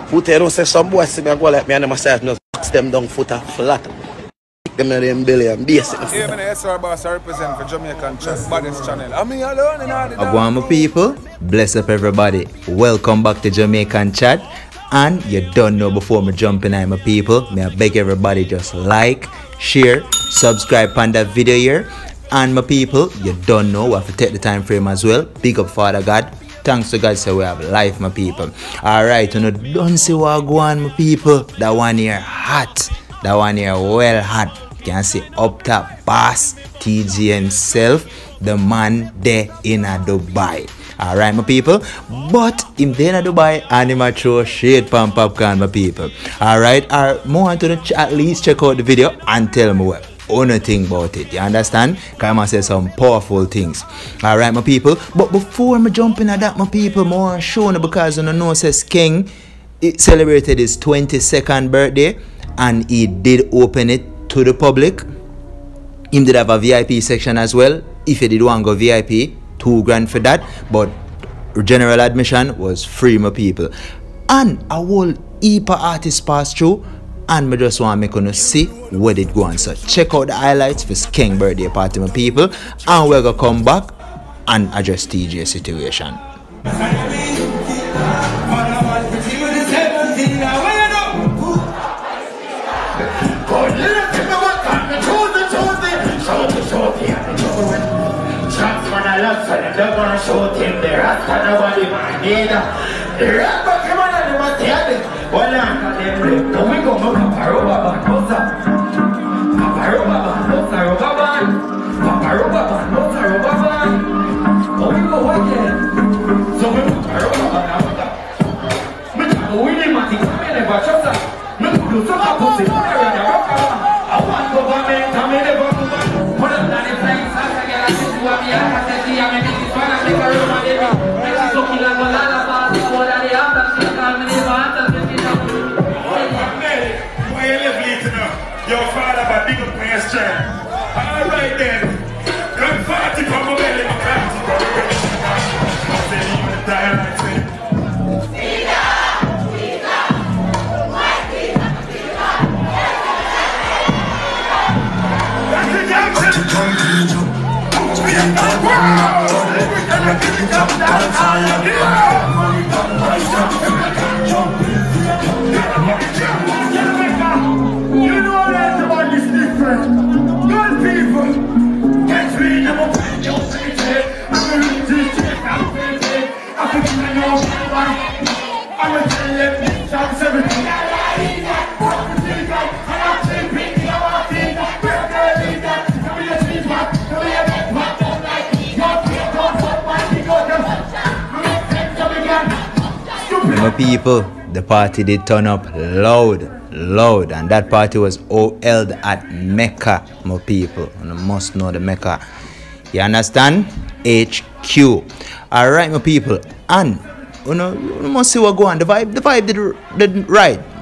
Put you don't say some boys see me go like me and myself just box them down footer flat. Them in them belly and basic. Yeah, man, SR Boss I represent for Jamaican Chat, baddest channel. I mean alone in all the Agwama people, bless up everybody. Welcome back to Jamaican Chat. And you don't know before me jump in my people, may I beg everybody just like, share, subscribe on that video here. And my people, you don't know, we have to take the time frame as well. Big up Father God. Thanks to God, so we have life, my people. Alright, you know, don't see what go on, my people. That one here hot. That one here well hot. You can see up top boss TG himself, the man there in Dubai. Alright, my people. But him there in Dubai and him a throw shade pan popcorn, my people. Alright, I want to at least check out the video and tell me what only thing about it. You understand? Because I say some powerful things. Alright, my people. But before me jump into that, my people, more show you because you know says King it celebrated his 22nd birthday and he did open it to the public. He did have a VIP section as well. If you did want to go VIP, $2,000 for that. But general admission was free, my people. And a whole heap of artists passed through. And I just want to make you see where it go on. So check out the highlights for King birthday party, my people. And we're going to come back and address TJ's situation. Your father, but big up my strength. All right then. Run 40 from my belly, my practice. I said, you want to die like me. You know that everybody's different. Good people. Catch me, never find your city. I'm going to check out city. I think I know I'm going to tell them this chance everything. My people, the party did turn up loud, and that party was held at Mecca, my people. And you must know the Mecca. You understand? HQ. Alright, my people. And you must see what go on. The vibe did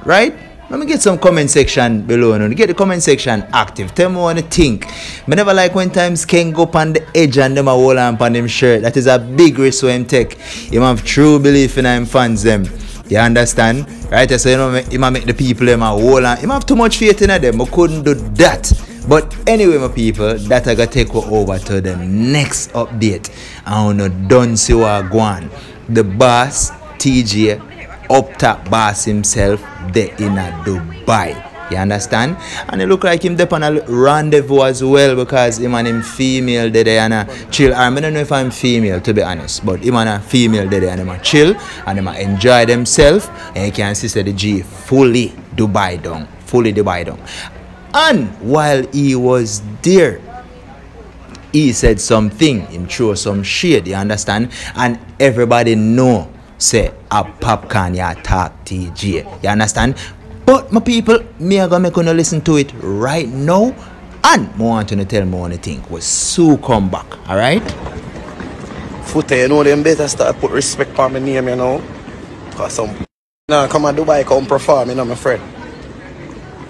right? Let me get some comment section below. Get the comment section active. Tell me what you think. I never like when times King go up on the edge and them a hold on them shirt. That is a big risk for him take. He have true belief in him fans them. You understand? Right? So you know he might make the people them a hold on. He have too much faith in them. I couldn't do that. But anyway, my people, that I gotta take over to the next update. I wanna done see what go on. The boss, TJ, up top boss himself, there in Dubai. You understand? And it look like him there on a rendezvous as well because him and him female there and chill. I don't know if I'm female to be honest, but him and a female there and him chill and him enjoy themselves. And you can see the G fully Dubai down. And while he was there, he said something, him threw some shade, you understand? And everybody know say a popcorn ya talk TJ. You understand? But my people, me are gonna make you listen to it right now. And I want you to tell me what you think. We'll soon come back, alright? Footer, you know them better start put respect on my name, you know. Cause some now come to Dubai, come perform, you know, my friend.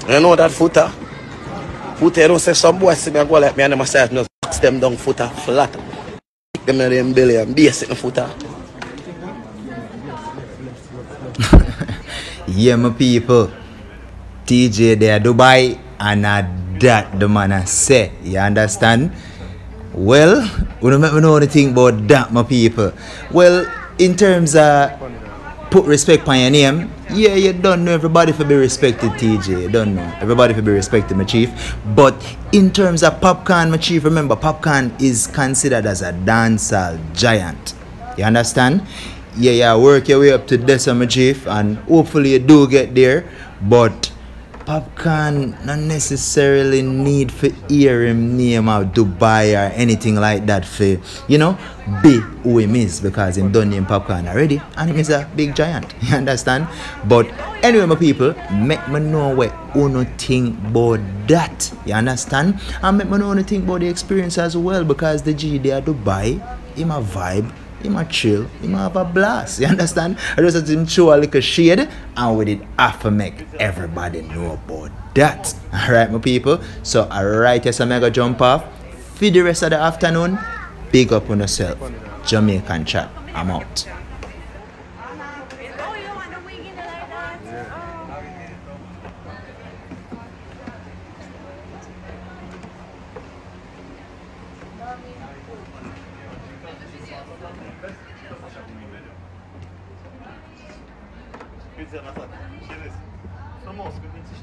You know that Footer? Footer, you don't say some boys see me go like me and myself just box them down Footer flat. Them in them belly and basic Footer. Yeah, my people. TJ there, Dubai, and that the man I say. You understand? Well, we don't make me know anything about that, my people. Well, in terms of put respect on your name, yeah, you don't know everybody for be respected, TJ. You don't know everybody for be respected, my chief. But in terms of Popcaan, my chief, remember Popcaan is considered as a dancehall giant. You understand? Yeah, work your way up to this, my chief, and hopefully you do get there. But Popcaan not necessarily need for hear him name of Dubai or anything like that for, you know, be who him is, because him done name Popcaan already and him is a big giant. You understand? But anyway, my people, make me know what you think about that. You understand? And make me know what you think about the experience as well, because the G there Dubai, him a vibe. He might chill, he might have a blast, you understand? I just had to show a little shade, and with it, I have to make everybody know about that. Alright, my people? So, alright, yes, I'm gonna jump off. For the rest of the afternoon, big up on yourself. Jamaican Chat, I'm out. Famoso que eu tenho que